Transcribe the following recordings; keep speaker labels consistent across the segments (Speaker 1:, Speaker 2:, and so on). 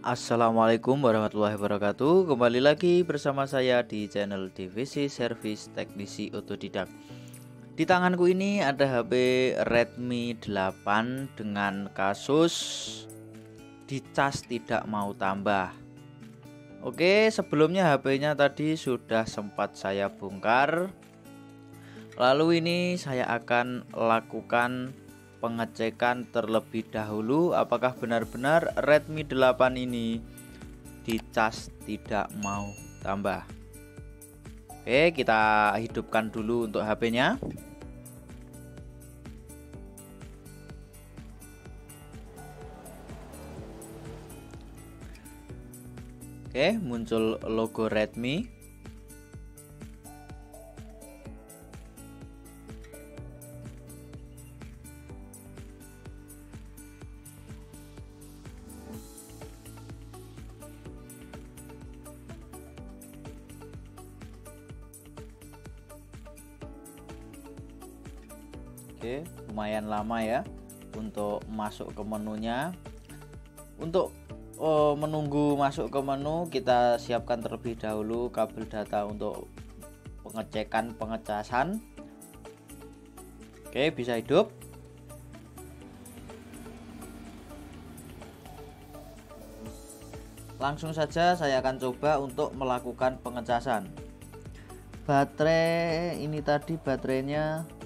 Speaker 1: Assalamualaikum warahmatullahi wabarakatuh. Kembali lagi bersama saya di channel Divisi Servis Teknisi Otodidak. Di tanganku ini ada HP Redmi 8 dengan kasus dicas tidak mau tambah. Oke, sebelumnya HP-nya tadi sudah sempat saya bongkar. Lalu ini saya akan lakukan pengecekan terlebih dahulu apakah benar-benar Redmi 8 ini dicas tidak mau tambah. Oke, kita hidupkan dulu untuk HP-nya. Oke, muncul logo Redmi. Oke, lumayan lama ya untuk masuk ke menunya. Untuk menunggu masuk ke menu, kita siapkan terlebih dahulu kabel data untuk pengecekan pengecasan. Oke, bisa hidup. Langsung saja saya akan coba untuk melakukan pengecasan. Baterai ini tadi baterainya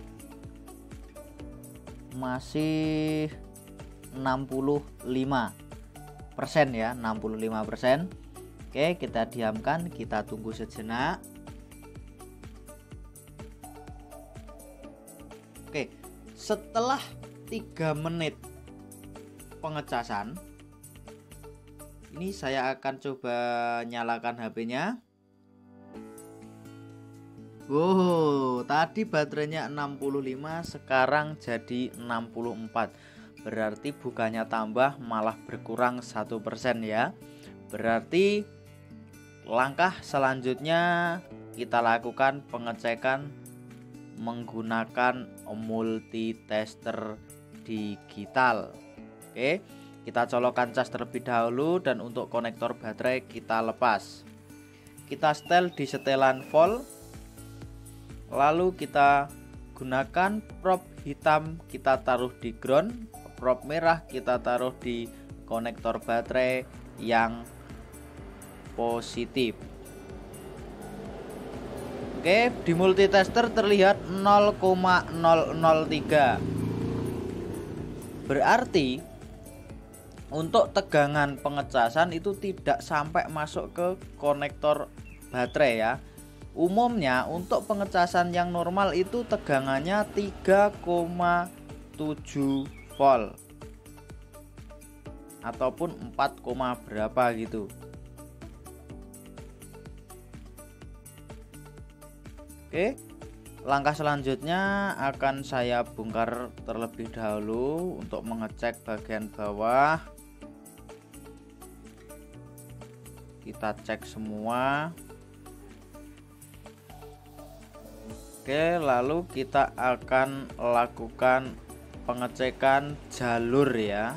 Speaker 1: masih 65% ya, 65%. Oke, kita diamkan, kita tunggu sejenak. Oke, setelah 3 menit pengecasan, ini saya akan coba nyalakan HP-nya. Wow, tadi baterainya 65, sekarang jadi 64. Berarti bukannya tambah, malah berkurang 1% ya. Berarti langkah selanjutnya kita lakukan pengecekan menggunakan multitester digital. Oke, kita colokkan cas terlebih dahulu dan untuk konektor baterai kita lepas. Kita setel di setelan volt. Lalu kita gunakan prop hitam kita taruh di ground, prop merah kita taruh di konektor baterai yang positif. Oke, di multitester terlihat 0,003. Berarti untuk tegangan pengecasan itu tidak sampai masuk ke konektor baterai ya. Umumnya untuk pengecasan yang normal itu tegangannya 3,7 volt ataupun 4, berapa gitu. Oke, langkah selanjutnya akan saya bongkar terlebih dahulu untuk mengecek bagian bawah. Kita cek semua. Oke, lalu kita akan lakukan pengecekan jalur ya.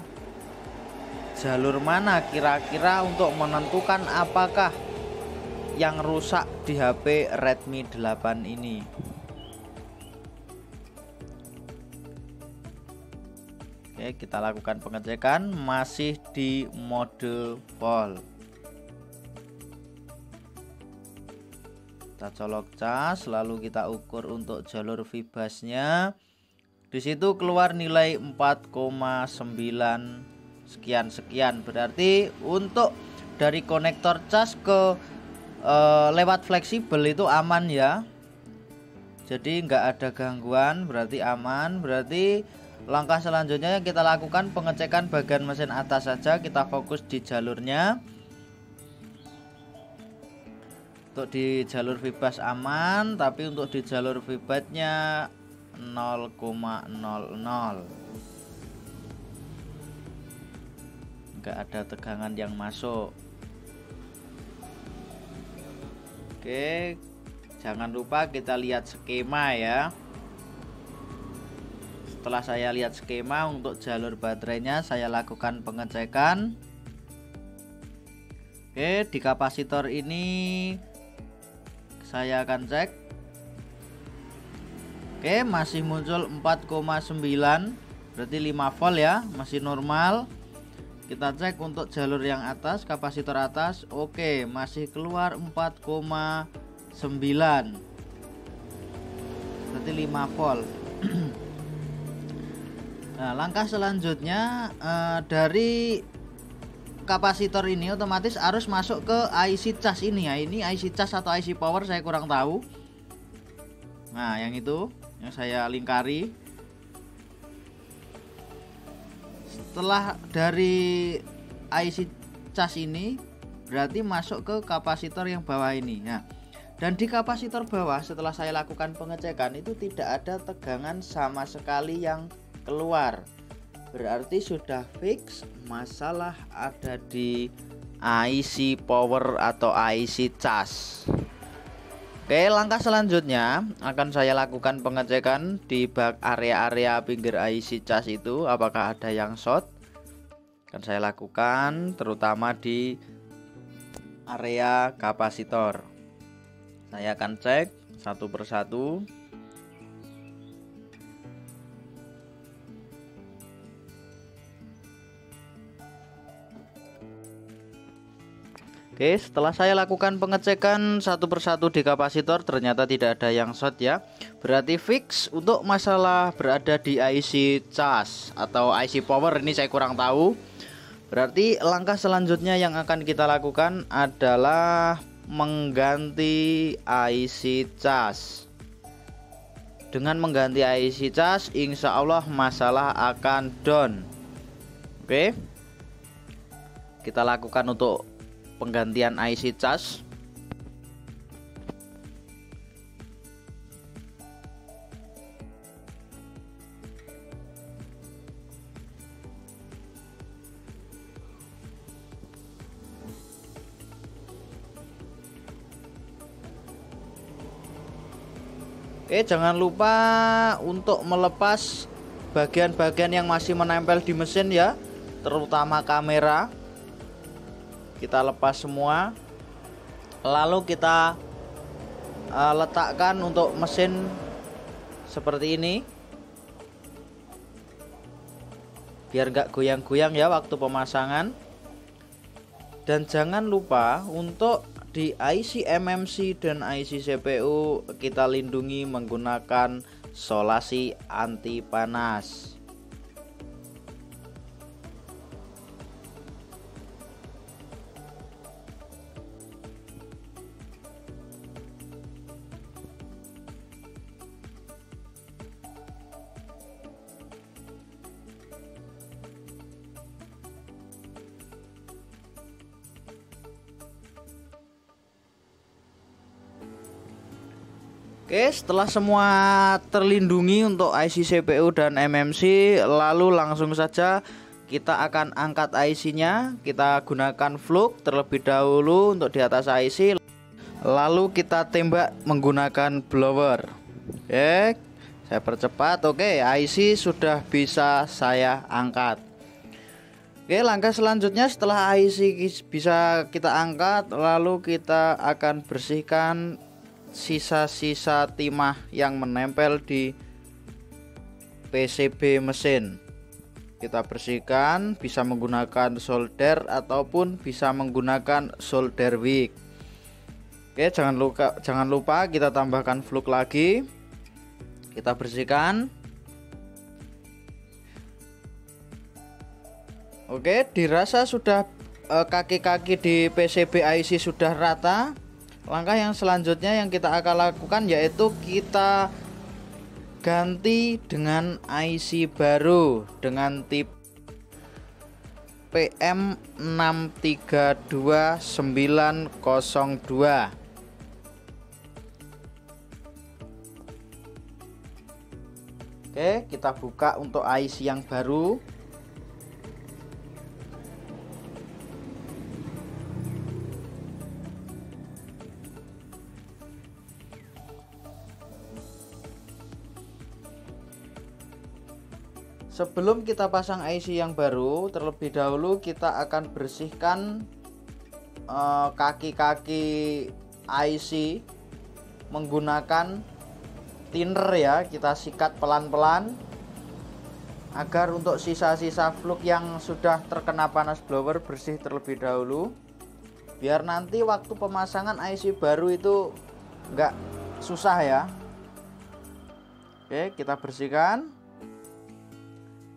Speaker 1: Jalur mana kira-kira untuk menentukan apakah yang rusak di HP Redmi 8 ini. Oke, kita lakukan pengecekan masih di mode volt. Kita colok cas, lalu kita ukur untuk jalur vibasnya. Di situ keluar nilai 4,9 sekian. Berarti untuk dari konektor cas ke lewat fleksibel itu aman ya. Jadi nggak ada gangguan, berarti aman. Berarti langkah selanjutnya kita lakukan pengecekan bagian mesin atas saja. Kita fokus di jalurnya. Untuk di jalur vibas aman, tapi untuk di jalur vibatnya 0,00. Enggak ada tegangan yang masuk. Oke, jangan lupa kita lihat skema ya. Setelah saya lihat skema untuk jalur baterainya, saya lakukan pengecekan. Oke, di kapasitor ini saya akan cek. Oke, masih muncul 4,9, berarti 5 volt ya, masih normal. Kita cek untuk jalur yang atas, kapasitor atas. Oke, masih keluar 4,9, berarti 5 volt. Nah, langkah selanjutnya dari kapasitor ini otomatis harus masuk ke IC cas ini ya. Ini IC cas atau IC power saya kurang tahu. Nah, yang itu yang saya lingkari. Setelah dari IC cas ini berarti masuk ke kapasitor yang bawah ini. Nah, dan di kapasitor bawah setelah saya lakukan pengecekan itu tidak ada tegangan sama sekali yang keluar. Berarti sudah fix masalah ada di IC power atau IC cas. Oke, langkah selanjutnya akan saya lakukan pengecekan di bak area-area pinggir IC cas itu apakah ada yang short. Akan saya lakukan terutama di area kapasitor. Saya akan cek satu persatu. Oke, setelah saya lakukan pengecekan satu persatu di kapasitor ternyata tidak ada yang short ya. Berarti fix untuk masalah berada di IC cas atau IC power ini saya kurang tahu. Berarti langkah selanjutnya yang akan kita lakukan adalah mengganti IC cas. Dengan mengganti IC cas, insya Allah masalah akan down. Oke, kita lakukan untuk penggantian IC cas. Oke, jangan lupa untuk melepas bagian-bagian yang masih menempel di mesin ya, terutama kamera. Kita lepas semua, lalu kita letakkan untuk mesin seperti ini biar nggak goyang-goyang ya waktu pemasangan. Dan jangan lupa untuk di IC MMC dan IC CPU kita lindungi menggunakan solasi anti panas. Oke, setelah semua terlindungi untuk IC CPU dan MMC, lalu langsung saja kita akan angkat IC-nya. Kita gunakan flux terlebih dahulu untuk di atas IC, lalu kita tembak menggunakan blower. Oke, saya percepat. Oke, IC sudah bisa saya angkat. Oke, langkah selanjutnya setelah IC bisa kita angkat, lalu kita akan bersihkan sisa-sisa timah yang menempel di PCB mesin. Kita bersihkan, bisa menggunakan solder ataupun bisa menggunakan solder wick. Oke, jangan lupa kita tambahkan flux lagi. Kita bersihkan. Oke, dirasa sudah kaki-kaki di PCB IC sudah rata. Langkah yang selanjutnya yang kita akan lakukan yaitu kita ganti dengan IC baru dengan tip PM632902. Oke, kita buka untuk IC yang baru. Sebelum kita pasang IC yang baru, terlebih dahulu kita akan bersihkan kaki-kaki IC menggunakan thinner ya, kita sikat pelan-pelan agar untuk sisa-sisa fluk yang sudah terkena panas blower bersih terlebih dahulu, biar nanti waktu pemasangan IC baru itu enggak susah ya. Oke, kita bersihkan.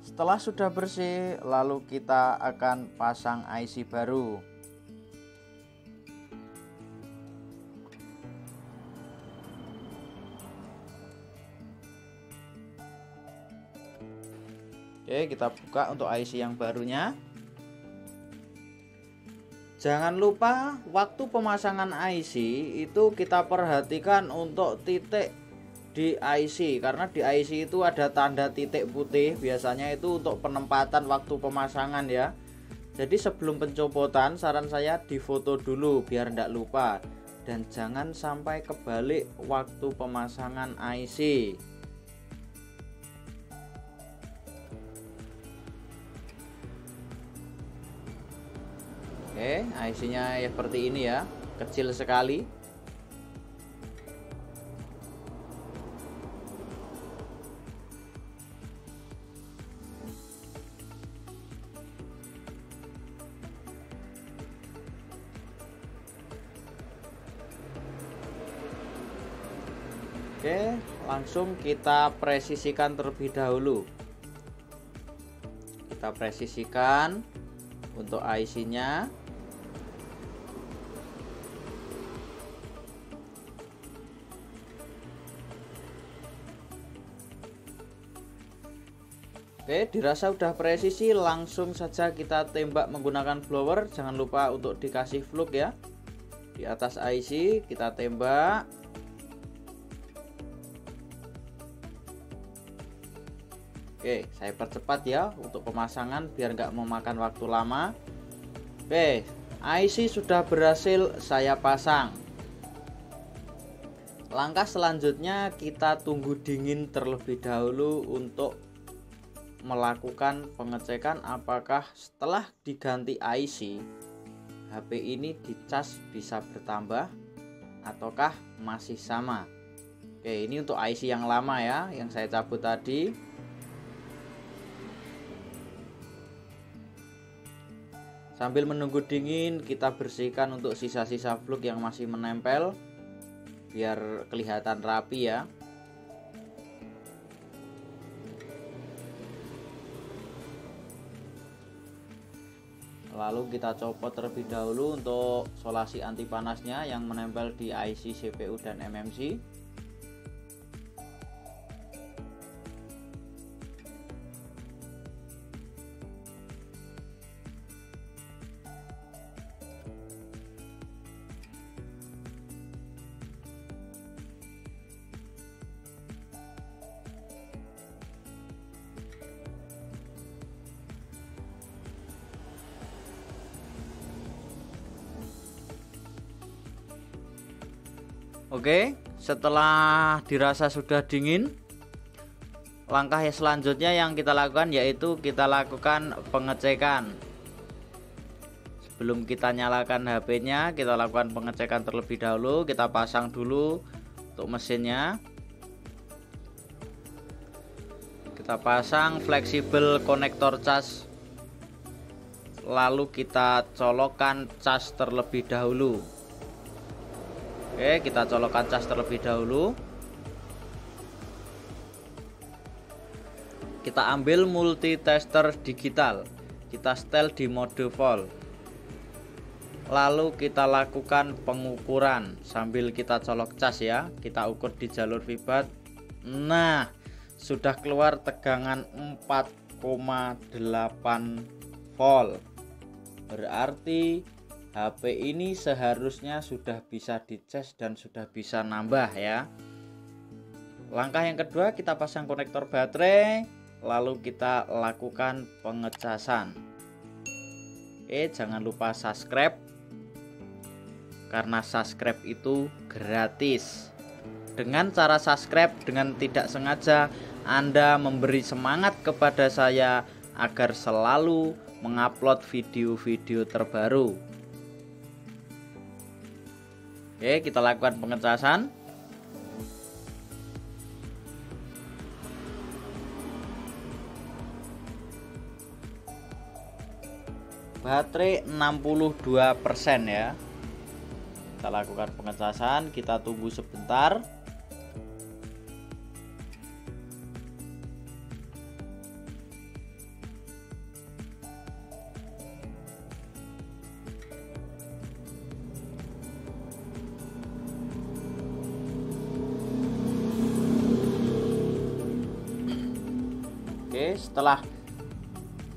Speaker 1: Setelah sudah bersih, lalu kita akan pasang IC baru. Oke, kita buka untuk IC yang barunya. Jangan lupa waktu pemasangan IC itu kita perhatikan untuk titik di IC, karena di IC itu ada tanda titik putih, biasanya itu untuk penempatan waktu pemasangan ya. Jadi sebelum pencopotan saran saya difoto dulu biar tidak lupa, dan jangan sampai kebalik waktu pemasangan IC. Oke, IC-nya ya seperti ini ya, kecil sekali. Oke, langsung kita presisikan terlebih dahulu. Kita presisikan untuk IC-nya. Oke, dirasa udah presisi, langsung saja kita tembak menggunakan blower. Jangan lupa untuk dikasih fluk ya. Di atas IC kita tembak. Oke, saya percepat ya untuk pemasangan biar nggak memakan waktu lama. Oke, IC sudah berhasil saya pasang. Langkah selanjutnya kita tunggu dingin terlebih dahulu untuk melakukan pengecekan apakah setelah diganti IC HP ini dicas bisa bertambah ataukah masih sama. Oke, ini untuk IC yang lama ya, yang saya cabut tadi. Sambil menunggu dingin, kita bersihkan untuk sisa-sisa fluk yang masih menempel biar kelihatan rapi ya. Lalu kita copot terlebih dahulu untuk solasi anti panasnya yang menempel di IC CPU dan MMC. Oke, setelah dirasa sudah dingin, langkah yang selanjutnya yang kita lakukan yaitu kita lakukan pengecekan. Sebelum kita nyalakan HP-nya, kita lakukan pengecekan terlebih dahulu. Kita pasang dulu untuk mesinnya. Kita pasang fleksibel konektor cas. Lalu kita colokkan cas terlebih dahulu. Oke, kita colokkan cas terlebih dahulu. Kita ambil multitester digital. Kita setel di mode vol. Lalu kita lakukan pengukuran sambil kita colok cas ya. Kita ukur di jalur vibat. Nah, sudah keluar tegangan 4,8 volt. Berarti HP ini seharusnya sudah bisa dicas dan sudah bisa nambah ya. Langkah yang kedua, kita pasang konektor baterai, lalu kita lakukan pengecasan. Jangan lupa subscribe, karena subscribe itu gratis. Dengan cara subscribe, dengan tidak sengaja Anda memberi semangat kepada saya agar selalu mengupload video-video terbaru. Oke, kita lakukan pengecasan. Baterai 62% ya. Kita lakukan pengecasan, kita tunggu sebentar. Oke,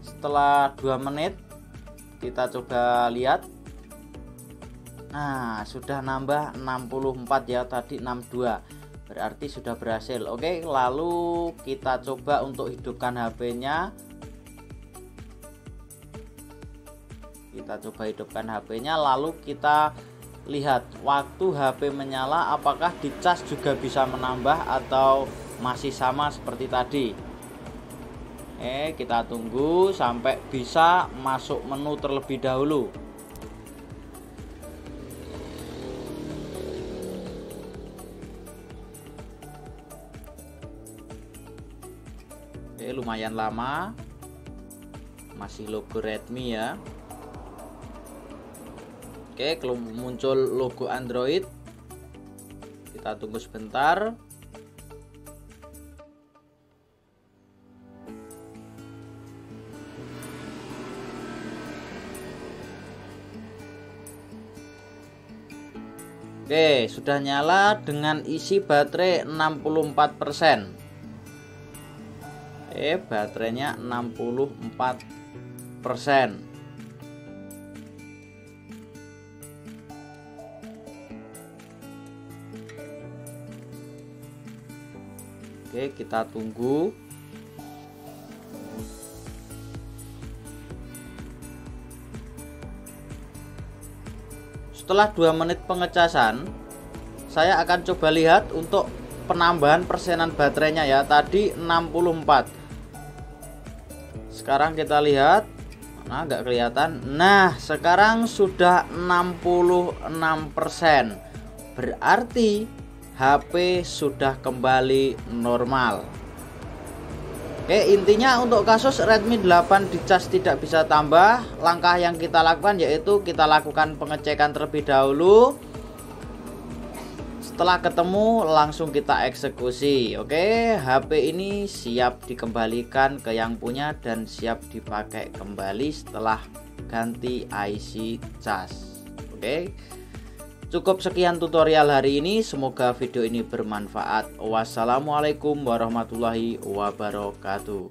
Speaker 1: setelah 2 menit kita coba lihat. Nah, sudah nambah 64 ya, tadi 62. Berarti sudah berhasil. Oke, lalu kita coba untuk hidupkan HP-nya. Kita coba hidupkan HP-nya, lalu kita lihat waktu HP menyala apakah dicas juga bisa menambah atau masih sama seperti tadi. Kita tunggu sampai bisa masuk menu terlebih dahulu. Lumayan lama, masih logo Redmi ya. Kalau muncul logo Android, kita tunggu sebentar. Sudah nyala dengan isi baterai 64%. Baterainya 64%. Kita tunggu. Setelah 2 menit pengecasan, saya akan coba lihat untuk penambahan persenan baterainya ya. Tadi 64. Sekarang kita lihat. Nah, nggak kelihatan. Nah, sekarang sudah 66%. Berarti HP sudah kembali normal. Intinya untuk kasus Redmi 8 dicas tidak bisa tambah, langkah yang kita lakukan yaitu kita lakukan pengecekan terlebih dahulu. Setelah ketemu langsung kita eksekusi. HP ini siap dikembalikan ke yang punya dan siap dipakai kembali setelah ganti IC cas. Cukup sekian tutorial hari ini, semoga video ini bermanfaat. Wassalamualaikum warahmatullahi wabarakatuh.